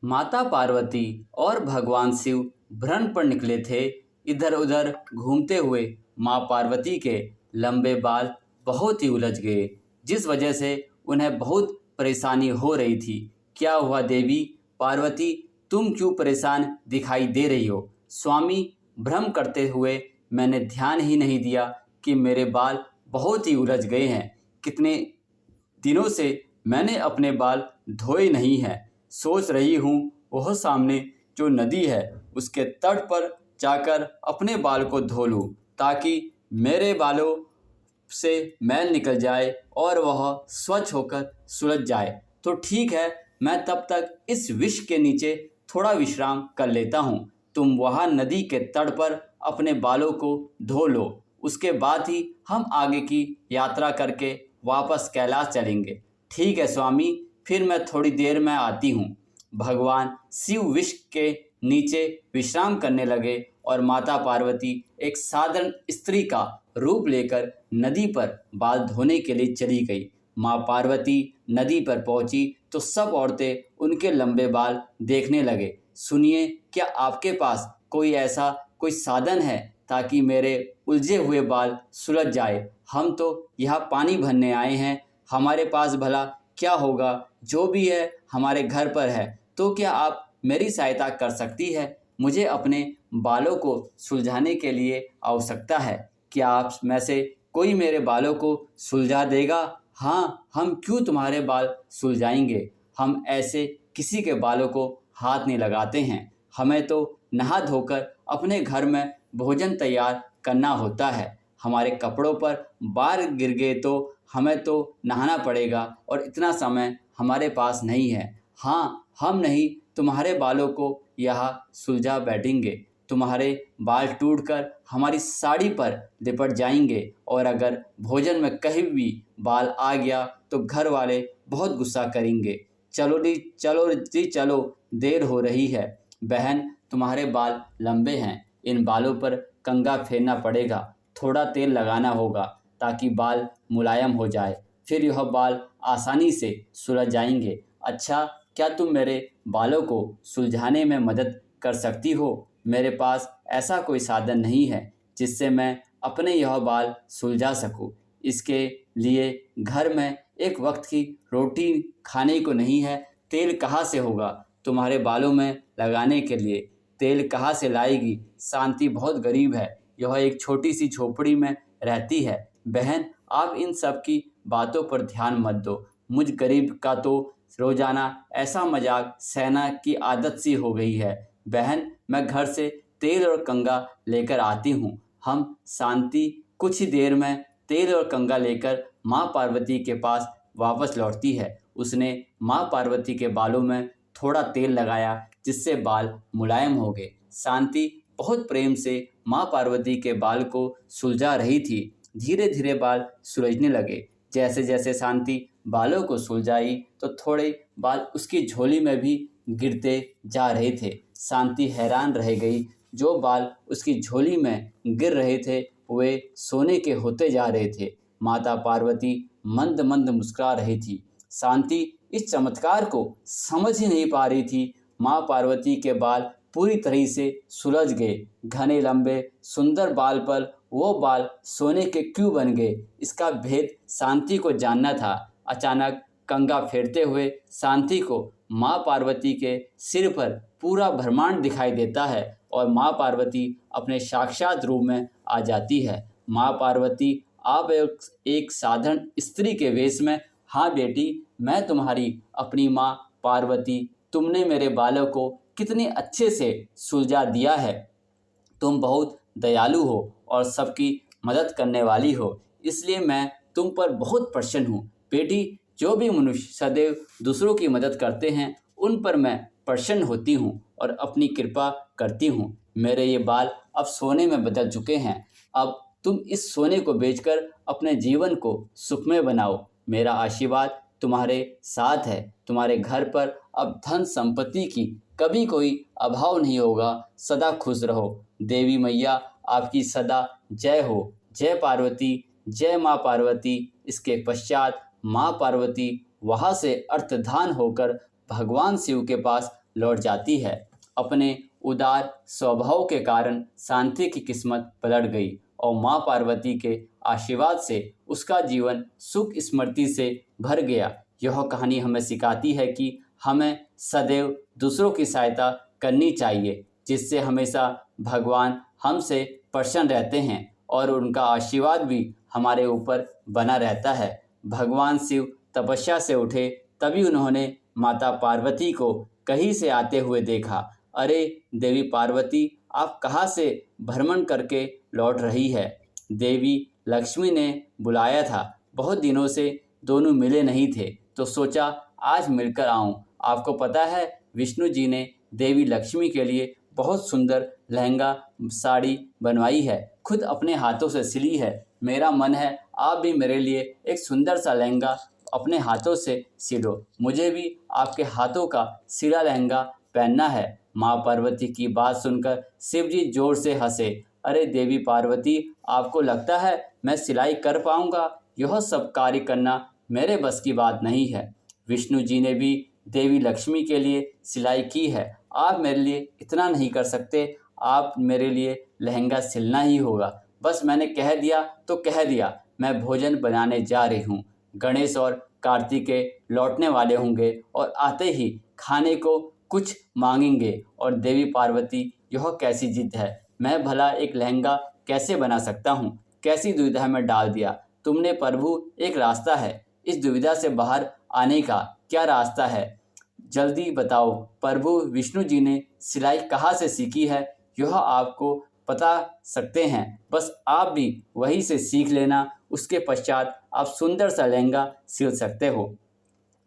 माता पार्वती और भगवान शिव भ्रमण पर निकले थे। इधर उधर घूमते हुए माँ पार्वती के लंबे बाल बहुत ही उलझ गए, जिस वजह से उन्हें बहुत परेशानी हो रही थी। क्या हुआ देवी पार्वती, तुम क्यों परेशान दिखाई दे रही हो? स्वामी, भ्रम करते हुए मैंने ध्यान ही नहीं दिया कि मेरे बाल बहुत ही उलझ गए हैं। कितने दिनों से मैंने अपने बाल धोए नहीं हैं। सोच रही हूँ वह सामने जो नदी है उसके तट पर जाकर अपने बाल को धो लूँ, ताकि मेरे बालों से मैल निकल जाए और वह स्वच्छ होकर सुलझ जाए। तो ठीक है, मैं तब तक इस विष के नीचे थोड़ा विश्राम कर लेता हूँ। तुम वहाँ नदी के तट पर अपने बालों को धो लो, उसके बाद ही हम आगे की यात्रा करके वापस कैलाश चलेंगे। ठीक है स्वामी, फिर मैं थोड़ी देर में आती हूँ। भगवान शिव विष के नीचे विश्राम करने लगे और माता पार्वती एक साधारण स्त्री का रूप लेकर नदी पर बाल धोने के लिए चली गई। माँ पार्वती नदी पर पहुंची तो सब औरतें उनके लंबे बाल देखने लगे। सुनिए, क्या आपके पास कोई ऐसा कोई साधन है ताकि मेरे उलझे हुए बाल सुलझ जाए? हम तो यहाँ पानी भरने आए हैं, हमारे पास भला क्या होगा? जो भी है हमारे घर पर है, तो क्या आप मेरी सहायता कर सकती है? मुझे अपने बालों को सुलझाने के लिए आवश्यकता है। क्या आप में से कोई मेरे बालों को सुलझा देगा? हाँ, हम क्यों तुम्हारे बाल सुलझाएंगे। हम ऐसे किसी के बालों को हाथ नहीं लगाते हैं। हमें तो नहा धोकर अपने घर में भोजन तैयार करना होता है। हमारे कपड़ों पर बाल गिर गए तो हमें तो नहाना पड़ेगा और इतना समय हमारे पास नहीं है। हाँ, हम नहीं तुम्हारे बालों को यहाँ सुलझा बैठेंगे। तुम्हारे बाल टूटकर हमारी साड़ी पर लिपट जाएंगे और अगर भोजन में कहीं भी बाल आ गया तो घर वाले बहुत गुस्सा करेंगे। चलो जी चलो, देर हो रही है। बहन, तुम्हारे बाल लंबे हैं, इन बालों पर कंघा फेरना पड़ेगा। थोड़ा तेल लगाना होगा ताकि बाल मुलायम हो जाए, फिर यह बाल आसानी से सुलझ जाएंगे। अच्छा, क्या तुम मेरे बालों को सुलझाने में मदद कर सकती हो? मेरे पास ऐसा कोई साधन नहीं है जिससे मैं अपने यह बाल सुलझा सकूं। इसके लिए घर में एक वक्त की रोटी खाने को नहीं है। तेल कहाँ से होगा तुम्हारे बालों में लगाने के लिए? तेल कहाँ से लाएगी? शांति बहुत गरीब है, यह एक छोटी सी झोपड़ी में रहती है। बहन, आप इन सब की बातों पर ध्यान मत दो। मुझ गरीब का तो रोजाना ऐसा मजाक सहना की आदत सी हो गई है। बहन, मैं घर से तेल और कंघा लेकर आती हूँ। हम शांति कुछ ही देर में तेल और कंघा लेकर माँ पार्वती के पास वापस लौटती है। उसने माँ पार्वती के बालों में थोड़ा तेल लगाया जिससे बाल मुलायम हो गए। शांति बहुत प्रेम से माँ पार्वती के बाल को सुलझा रही थी। धीरे धीरे बाल सुलझने लगे। जैसे जैसे शांति बालों को सुलझाई तो थोड़े बाल उसकी झोली में भी गिरते जा रहे थे। शांति हैरान रह गई। जो बाल उसकी झोली में गिर रहे थे वे सोने के होते जा रहे थे। माता पार्वती मंद मंद मुस्कुरा रही थी। शांति इस चमत्कार को समझ ही नहीं पा रही थी। माँ पार्वती के बाल पूरी तरह से सुलझ गए। घने लंबे सुंदर बाल पर वो बाल सोने के क्यों बन गए, इसका भेद शांति को जानना था। अचानक कंघा फेरते हुए शांति को माँ पार्वती के सिर पर पूरा ब्रह्मांड दिखाई देता है और माँ पार्वती अपने साक्षात रूप में आ जाती है। माँ पार्वती, आप एक साधारण स्त्री के वेश में। हाँ बेटी, मैं तुम्हारी अपनी माँ पार्वती। तुमने मेरे बालों को कितने अच्छे से सुलझा दिया है। तुम बहुत दयालु हो और सबकी मदद करने वाली हो, इसलिए मैं तुम पर बहुत प्रसन्न हूँ। बेटी, जो भी मनुष्य सदैव दूसरों की मदद करते हैं उन पर मैं प्रसन्न होती हूँ और अपनी कृपा करती हूँ। मेरे ये बाल अब सोने में बदल चुके हैं। अब तुम इस सोने को बेचकर अपने जीवन को सुखमय बनाओ। मेरा आशीर्वाद तुम्हारे साथ है। तुम्हारे घर पर अब धन संपत्ति की कभी कोई अभाव नहीं होगा। सदा खुश रहो। देवी मैया, आपकी सदा जय हो। जय पार्वती, जय माँ पार्वती। इसके पश्चात माँ पार्वती वहाँ से अंतर्धान होकर भगवान शिव के पास लौट जाती है। अपने उदार स्वभाव के कारण शांति की किस्मत पलट गई और माँ पार्वती के आशीर्वाद से उसका जीवन सुख स्मृति से भर गया। यह कहानी हमें सिखाती है कि हमें सदैव दूसरों की सहायता करनी चाहिए, जिससे हमेशा भगवान हमसे प्रसन्न रहते हैं और उनका आशीर्वाद भी हमारे ऊपर बना रहता है। भगवान शिव तपस्या से उठे तभी उन्होंने माता पार्वती को कहीं से आते हुए देखा। अरे देवी पार्वती, आप कहाँ से भ्रमण करके लौट रही है? देवी लक्ष्मी ने बुलाया था। बहुत दिनों से दोनों मिले नहीं थे, तो सोचा आज मिलकर आऊं। आपको पता है, विष्णु जी ने देवी लक्ष्मी के लिए बहुत सुंदर लहंगा साड़ी बनवाई है, खुद अपने हाथों से सिली है। मेरा मन है आप भी मेरे लिए एक सुंदर सा लहंगा अपने हाथों से सिलो। मुझे भी आपके हाथों का सिला लहंगा पहनना है। माँ पार्वती की बात सुनकर शिव जी जोर से हंसे। अरे देवी पार्वती, आपको लगता है मैं सिलाई कर पाऊंगा? यह सब कार्य करना मेरे बस की बात नहीं है। विष्णु जी ने भी देवी लक्ष्मी के लिए सिलाई की है। आप मेरे लिए इतना नहीं कर सकते? आप मेरे लिए लहंगा सिलना ही होगा। बस मैंने कह दिया तो कह दिया। मैं भोजन बनाने जा रही हूँ। गणेश और कार्तिकेय लौटने वाले होंगे और आते ही खाने को कुछ मांगेंगे। और देवी पार्वती, यह कैसी जिद है? मैं भला एक लहंगा कैसे बना सकता हूँ? कैसी दुविधा में डाल दिया तुमने प्रभु। एक रास्ता है, इस दुविधा से बाहर आने का। क्या रास्ता है? जल्दी बताओ प्रभु। विष्णु जी ने सिलाई कहाँ से सीखी है यह आपको बता सकते हैं। बस आप भी वहीं से सीख लेना, उसके पश्चात आप सुंदर सा लहंगा सिल सकते हो।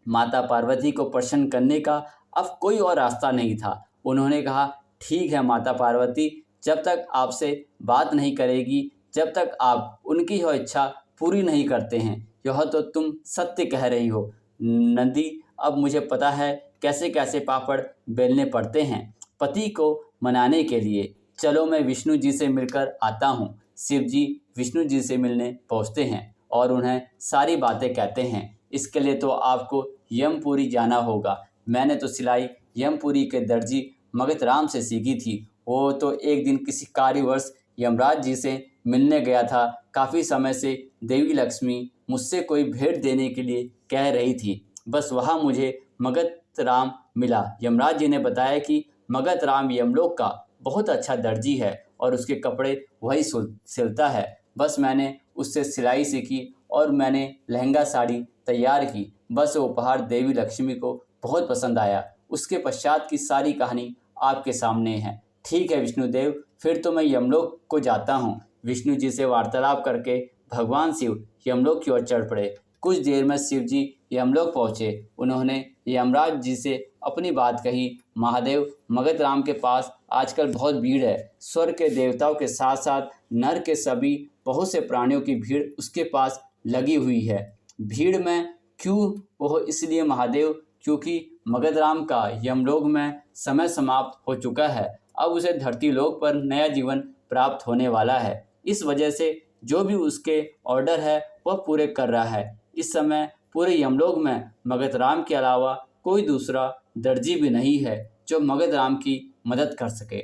माता पार्वती को प्रसन्न करने का अब कोई और रास्ता नहीं था। उन्होंने कहा, ठीक है माता पार्वती, जब तक आपसे बात नहीं करेगी, जब तक आप उनकी यह इच्छा पूरी नहीं करते हैं। यह तो तुम सत्य कह रही हो नंदी। अब मुझे पता है कैसे कैसे पापड़ बेलने पड़ते हैं पति को मनाने के लिए। चलो मैं विष्णु जी से मिलकर आता हूँ। शिव जी विष्णु जी से मिलने पहुँचते हैं और उन्हें सारी बातें कहते हैं। इसके लिए तो आपको यमपुरी जाना होगा। मैंने तो सिलाई यमपुरी के दर्जी मगध राम से सीखी थी। वो तो एक दिन किसी कार्यवश यमराज जी से मिलने गया था। काफ़ी समय से देवी लक्ष्मी मुझसे कोई भेंट देने के लिए कह रही थी। बस वहाँ मुझे मगध राम मिला। यमराज जी ने बताया कि मगध राम यमलोक का बहुत अच्छा दर्जी है और उसके कपड़े वही सिलता है। बस मैंने उससे सिलाई सीखी और मैंने लहंगा साड़ी तैयार की। बस वो उपहार देवी लक्ष्मी को बहुत पसंद आया। उसके पश्चात की सारी कहानी आपके सामने है। ठीक है विष्णुदेव, फिर तो मैं यमलोक को जाता हूँ। विष्णु जी से वार्तालाप करके भगवान शिव यमलोक की ओर चढ़ पड़े। कुछ देर में शिव जी यमलोक पहुँचे। उन्होंने यमराज जी से अपनी बात कही। महादेव, मगध राम के पास आजकल बहुत भीड़ है। स्वर्ग के देवताओं के साथ साथ नर के सभी बहुत से प्राणियों की भीड़ उसके पास लगी हुई है। भीड़ में क्यों? वह इसलिए महादेव, क्योंकि मगध राम का यमलोक में समय समाप्त हो चुका है। अब उसे धरती लोक पर नया जीवन प्राप्त होने वाला है। इस वजह से जो भी उसके ऑर्डर है वह पूरे कर रहा है। इस समय पूरे यमलोक में मगध राम के अलावा कोई दूसरा दर्जी भी नहीं है जो मगध राम की मदद कर सके।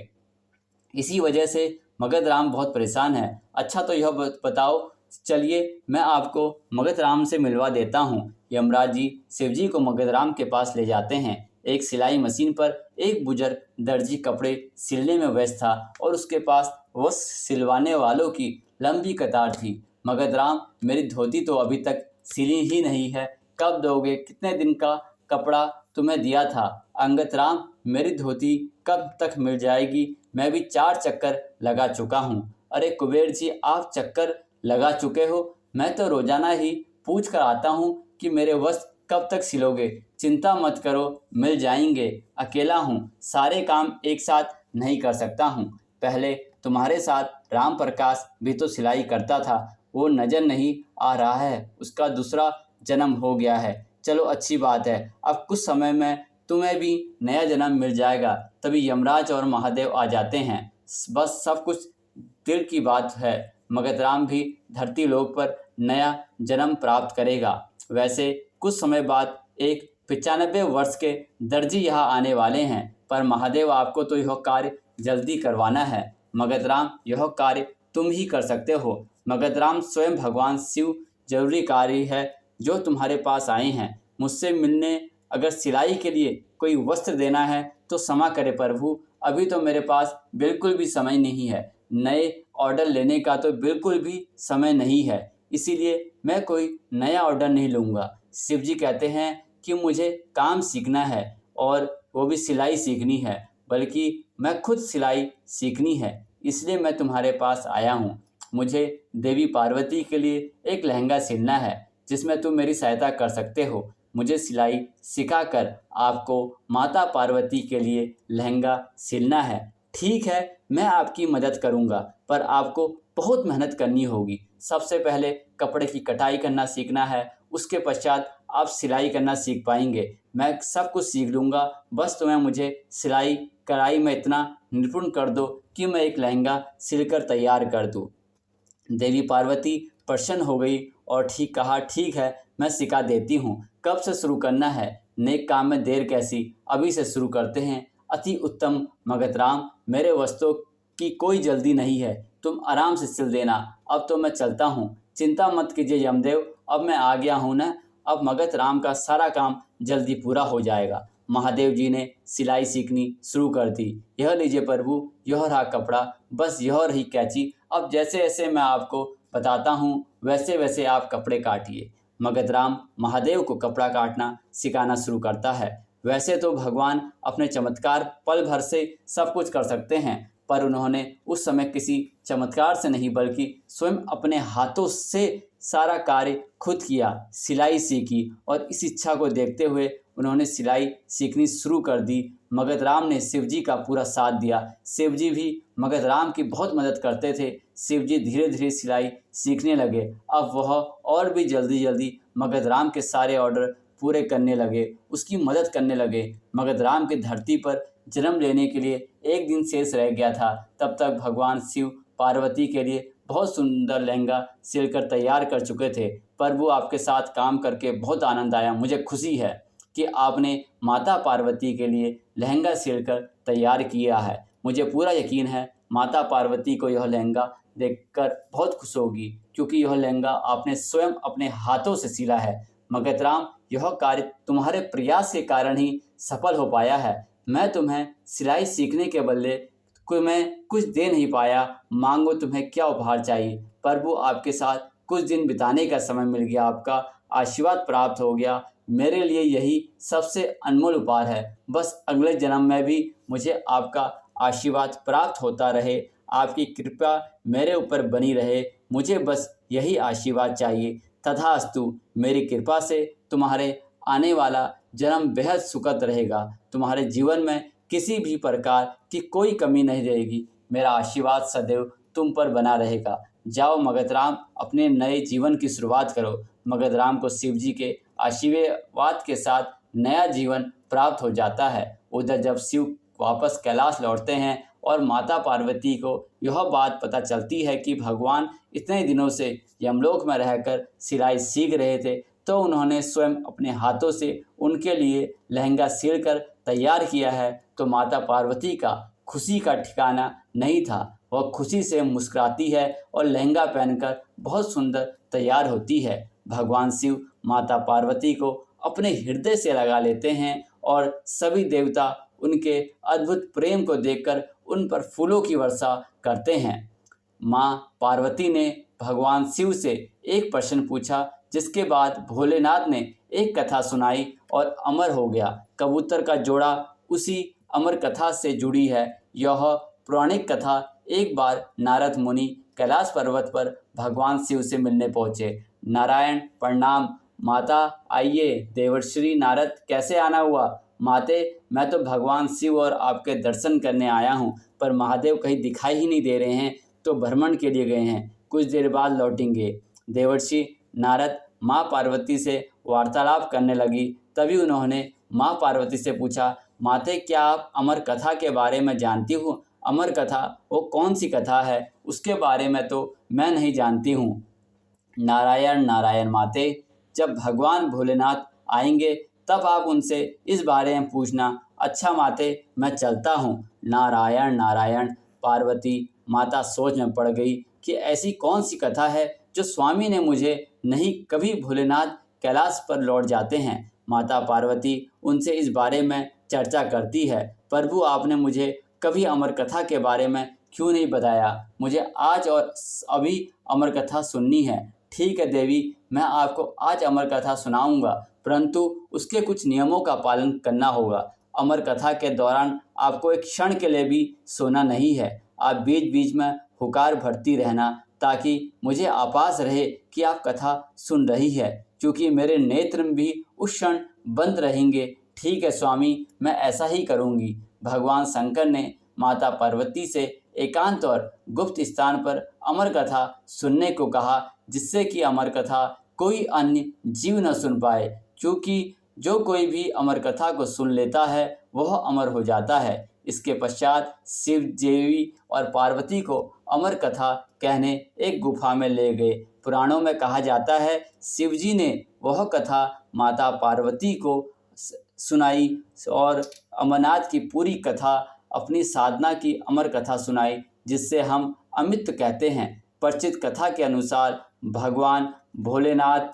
इसी वजह से मगध राम बहुत परेशान है। अच्छा तो यह बताओ, चलिए मैं आपको मगध राम से मिलवा देता हूँ। यमराज जी शिव जी को मगध राम के पास ले जाते हैं। एक सिलाई मशीन पर एक बुजुर्ग दर्जी कपड़े सिलने में व्यस्त था और उसके पास वस्त्र सिलवाने वालों की लंबी कतार थी। मगध राम, मेरी धोती तो अभी तक सिली ही नहीं है, कब दोगे? कितने दिन का कपड़ा तुम्हें दिया था? अंगद राम, मेरी धोती कब तक मिल जाएगी? मैं भी 4 चक्कर लगा चुका हूँ। अरे कुबेर जी, आप चक्कर लगा चुके हो? मैं तो रोजाना ही पूछ कर आता हूँ कि मेरे वस्त्र कब तक सिलोगे। चिंता मत करो, मिल जाएंगे। अकेला हूँ, सारे काम एक साथ नहीं कर सकता हूँ। पहले तुम्हारे साथ राम प्रकाश भी तो सिलाई करता था, वो नजर नहीं आ रहा है, उसका दूसरा जन्म हो गया है। चलो अच्छी बात है, अब कुछ समय में तुम्हें भी नया जन्म मिल जाएगा। तभी यमराज और महादेव आ जाते हैं। बस सब कुछ दिल की बात है। मगध राम भी धरती लोक पर नया जन्म प्राप्त करेगा। वैसे कुछ समय बाद एक 95 वर्ष के दर्जी यहाँ आने वाले हैं, पर महादेव आपको तो यह कार्य जल्दी करवाना है। मगधराम, यह कार्य तुम ही कर सकते हो। मगधराम, स्वयं भगवान शिव जरूरी कार्य है जो तुम्हारे पास आए हैं। मुझसे मिलने अगर सिलाई के लिए कोई वस्त्र देना है तो क्षमा करे प्रभु, अभी तो मेरे पास बिल्कुल भी समय नहीं है। नए ऑर्डर लेने का तो बिल्कुल भी समय नहीं है, इसीलिए मैं कोई नया ऑर्डर नहीं लूँगा। शिव जी कहते हैं कि मुझे काम सीखना है और वो भी सिलाई सीखनी है, बल्कि मैं खुद सिलाई सीखनी है, इसलिए मैं तुम्हारे पास आया हूँ। मुझे देवी पार्वती के लिए एक लहंगा सिलना है जिसमें तुम मेरी सहायता कर सकते हो। मुझे सिलाई सिखाकर आपको माता पार्वती के लिए लहंगा सिलना है। ठीक है, मैं आपकी मदद करूंगा, पर आपको बहुत मेहनत करनी होगी। सबसे पहले कपड़े की कटाई करना सीखना है, उसके पश्चात आप सिलाई करना सीख पाएंगे। मैं सब कुछ सीख लूँगा, बस तुम्हें मुझे सिलाई कढ़ाई में इतना निपुण कर दो कि मैं एक लहंगा सिलकर तैयार कर दूँ। देवी पार्वती प्रसन्न हो गई और कहा, ठीक है, मैं सिखा देती हूँ। कब से शुरू करना है? नेक काम में देर कैसी, अभी से शुरू करते हैं। अति उत्तम मगधराम, मेरे वस्त्रों की कोई जल्दी नहीं है, तुम आराम से सिल देना। अब तो मैं चलता हूँ, चिंता मत कीजिए यमदेव, अब मैं आ गया हूँ ना। अब मगधराम का सारा काम जल्दी पूरा हो जाएगा। महादेव जी ने सिलाई सीखनी शुरू कर दी। यह लीजिए प्रभु, यह रहा कपड़ा, बस यह रही कैंची। अब जैसे जैसे मैं आपको बताता हूँ वैसे वैसे आप कपड़े काटिए। मगधराम महादेव को कपड़ा काटना सिखाना शुरू करता है। वैसे तो भगवान अपने चमत्कार पल भर से सब कुछ कर सकते हैं, पर उन्होंने उस समय किसी चमत्कार से नहीं बल्कि स्वयं अपने हाथों से सारा कार्य खुद किया, सिलाई सीखी और इस इच्छा को देखते हुए उन्होंने सिलाई सीखनी शुरू कर दी। मगधराम ने शिवजी का पूरा साथ दिया। शिवजी भी मगधराम की बहुत मदद करते थे। शिवजी धीरे धीरे सिलाई सीखने लगे। अब वह और भी जल्दी जल्दी मगधराम के सारे ऑर्डर पूरे करने लगे, उसकी मदद करने लगे। मगधराम की धरती पर जन्म लेने के लिए एक दिन शेष रह गया था। तब तक भगवान शिव पार्वती के लिए बहुत सुंदर लहंगा सिलकर तैयार कर चुके थे। प्रभु, आपके साथ काम करके बहुत आनंद आया। मुझे खुशी है कि आपने माता पार्वती के लिए लहंगा सिलकर तैयार किया है। मुझे पूरा यकीन है माता पार्वती को यह लहंगा देखकर बहुत खुश होगी, क्योंकि यह लहंगा आपने स्वयं अपने हाथों से सिला है। मगधराम, यह कार्य तुम्हारे प्रयास के कारण ही सफल हो पाया है। मैं तुम्हें सिलाई सीखने के बदले मैं कुछ दे नहीं पाया। मांगो, तुम्हें क्या उपहार चाहिए? प्रभु, आपके साथ कुछ दिन बिताने का समय मिल गया, आपका आशीर्वाद प्राप्त हो गया, मेरे लिए यही सबसे अनमोल उपहार है। बस अगले जन्म में भी मुझे आपका आशीर्वाद प्राप्त होता रहे, आपकी कृपा मेरे ऊपर बनी रहे, मुझे बस यही आशीर्वाद चाहिए। तथास्तु। मेरी कृपा से तुम्हारे आने वाला जन्म बेहद सुखद रहेगा। तुम्हारे जीवन में किसी भी प्रकार की कोई कमी नहीं रहेगी। मेरा आशीर्वाद सदैव तुम पर बना रहेगा। जाओ मगधराम, अपने नए जीवन की शुरुआत करो। मगधराम को शिवजी के आशीर्वाद के साथ नया जीवन प्राप्त हो जाता है। उधर जब शिव वापस कैलाश लौटते हैं और माता पार्वती को यह बात पता चलती है कि भगवान इतने दिनों से यमलोक में रहकर सिलाई सीख रहे थे, तो उन्होंने स्वयं अपने हाथों से उनके लिए लहंगा सिलकर तैयार किया है। तो माता पार्वती का खुशी का ठिकाना नहीं था। वह खुशी से मुस्कुराती है और लहंगा पहनकर बहुत सुंदर तैयार होती है। भगवान शिव माता पार्वती को अपने हृदय से लगा लेते हैं और सभी देवता उनके अद्भुत प्रेम को देखकर उन पर फूलों की वर्षा करते हैं। माँ पार्वती ने भगवान शिव से एक प्रश्न पूछा, जिसके बाद भोलेनाथ ने एक कथा सुनाई और अमर हो गया। कबूतर का जोड़ा उसी अमर कथा से जुड़ी है। यह पौराणिक कथा, एक बार नारद मुनि कैलाश पर्वत पर भगवान शिव से मिलने पहुँचे। नारायण प्रणाम माता, आइए। देवर्षि नारद, कैसे आना हुआ? माते, मैं तो भगवान शिव और आपके दर्शन करने आया हूँ, पर महादेव कहीं दिखाई ही नहीं दे रहे हैं, तो भ्रमण के लिए गए हैं, कुछ देर बाद लौटेंगे। देवर्षि नारद माँ पार्वती से वार्तालाप करने लगी। तभी उन्होंने माँ पार्वती से पूछा, माते, क्या आप अमर कथा के बारे में जानती हो? अमर कथा वो कौन सी कथा है? उसके बारे में तो मैं नहीं जानती हूँ। नारायण नारायण माते, जब भगवान भोलेनाथ आएंगे तब आप उनसे इस बारे में पूछना। अच्छा माते, मैं चलता हूँ। नारायण नारायण। पार्वती माता सोच में पड़ गई कि ऐसी कौन सी कथा है जो स्वामी ने मुझे नहीं कभी भोलेनाथ कैलाश पर लौट जाते हैं। माता पार्वती उनसे इस बारे में चर्चा करती है। प्रभु, आपने मुझे कभी अमर कथा के बारे में क्यों नहीं बताया? मुझे आज और अभी अमर कथा सुननी है। ठीक है देवी, मैं आपको आज अमर कथा सुनाऊंगा, परंतु उसके कुछ नियमों का पालन करना होगा। अमर कथा के दौरान आपको एक क्षण के लिए भी सोना नहीं है। आप बीच बीच में हुकार भरती रहना, ताकि मुझे आभास रहे कि आप कथा सुन रही है, क्योंकि मेरे नेत्र भी उस क्षण बंद रहेंगे। ठीक है स्वामी, मैं ऐसा ही करूँगी। भगवान शंकर ने माता पार्वती से एकांत और गुप्त स्थान पर अमर कथा सुनने को कहा, जिससे कि अमर कथा कोई अन्य जीव न सुन पाए, क्योंकि जो कोई भी अमर कथा को सुन लेता है वह अमर हो जाता है। इसके पश्चात शिव देवी और पार्वती को अमर कथा कहने एक गुफा में ले गए। पुराणों में कहा जाता है शिवजी ने वह कथा माता पार्वती को सुनाई और अमरनाथ की पूरी कथा, अपनी साधना की अमर कथा सुनाई, जिससे हम अमित कहते हैं। परिचित कथा के अनुसार भगवान भोलेनाथ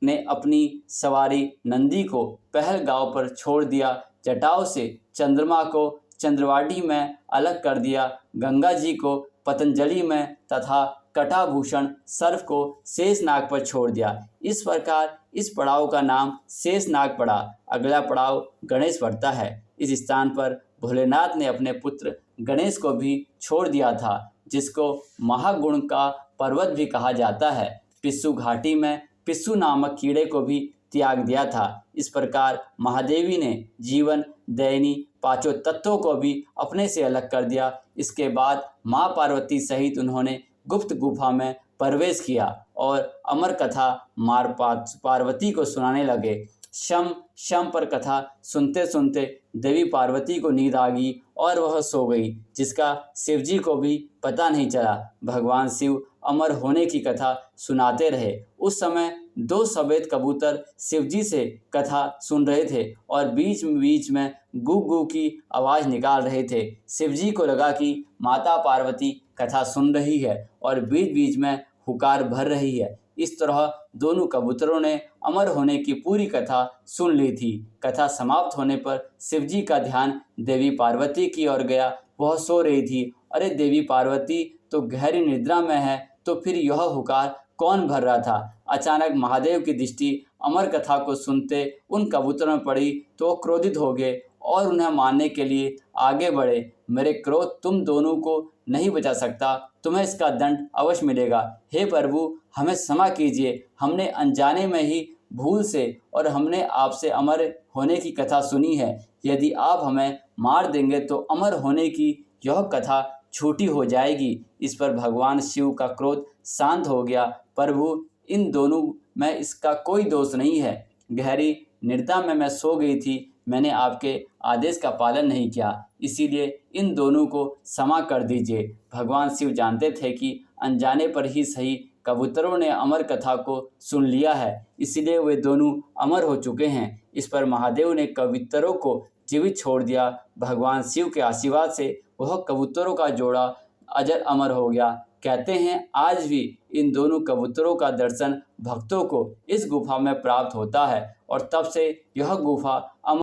ने अपनी सवारी नंदी को पहलगांव पर छोड़ दिया। जटाओं से चंद्रमा को चंद्रवाड़ी में अलग कर दिया। गंगा जी को पतंजलि में तथा कटाभूषण सर्प को शेषनाग पर छोड़ दिया। इस प्रकार इस पड़ाव का नाम शेषनाग पड़ा। अगला पड़ाव गणेश पड़ता है। इस स्थान पर भोलेनाथ ने अपने पुत्र गणेश को भी छोड़ दिया था, जिसको महागुण का पर्वत भी कहा जाता है। पिस्सू घाटी में पिस्सू नामक कीड़े को भी त्याग दिया था। इस प्रकार महादेवी ने जीवन दैनी पांचों तत्वों को भी अपने से अलग कर दिया। इसके बाद माँ पार्वती सहित उन्होंने गुप्त गुफा में प्रवेश किया और अमर कथा पार्वती को सुनाने लगे। शम शम पर कथा सुनते सुनते देवी पार्वती को नींद आ गई और वह सो गई, जिसका शिवजी को भी पता नहीं चला। भगवान शिव अमर होने की कथा सुनाते रहे। उस समय दो सफेद कबूतर शिवजी से कथा सुन रहे थे और बीच बीच में गू गू की आवाज़ निकाल रहे थे। शिवजी को लगा कि माता पार्वती कथा सुन रही है और बीच बीच में हुकार भर रही है। इस तरह दोनों कबूतरों ने अमर होने की पूरी कथा सुन ली थी। कथा समाप्त होने पर शिवजी का ध्यान देवी पार्वती की ओर गया। वह सो रही थी। अरे देवी पार्वती तो गहरी निद्रा में है, तो फिर यह हुकार कौन भर रहा था? अचानक महादेव की दृष्टि अमर कथा को सुनते उन कबूतरों में पड़ी तो वो क्रोधित हो गए और उन्हें मारने के लिए आगे बढ़े। मेरे क्रोध तुम दोनों को नहीं बचा सकता, तुम्हें इसका दंड अवश्य मिलेगा। हे प्रभु, हमें क्षमा कीजिए, हमने अनजाने में ही भूल से और हमने आपसे अमर होने की कथा सुनी है। यदि आप हमें मार देंगे तो अमर होने की यह कथा छूटी हो जाएगी। इस पर भगवान शिव का क्रोध शांत हो गया। प्रभु, इन दोनों में इसका कोई दोष नहीं है। गहरी निद्रा में मैं सो गई थी। मैंने आपके आदेश का पालन नहीं किया, इसीलिए इन दोनों को क्षमा कर दीजिए। भगवान शिव जानते थे कि अनजाने पर ही सही कबूतरों ने अमर कथा को सुन लिया है, इसलिए वे दोनों अमर हो चुके हैं। इस पर महादेव ने कबूतरों को जीवित छोड़ दिया। भगवान शिव के आशीर्वाद से वह कबूतरों का जोड़ा अजर अमर हो गया। कहते हैं आज भी इन दोनों कबूतरों का दर्शन भक्तों को इस गुफा में प्राप्त होता है और तब से यह गुफा अमर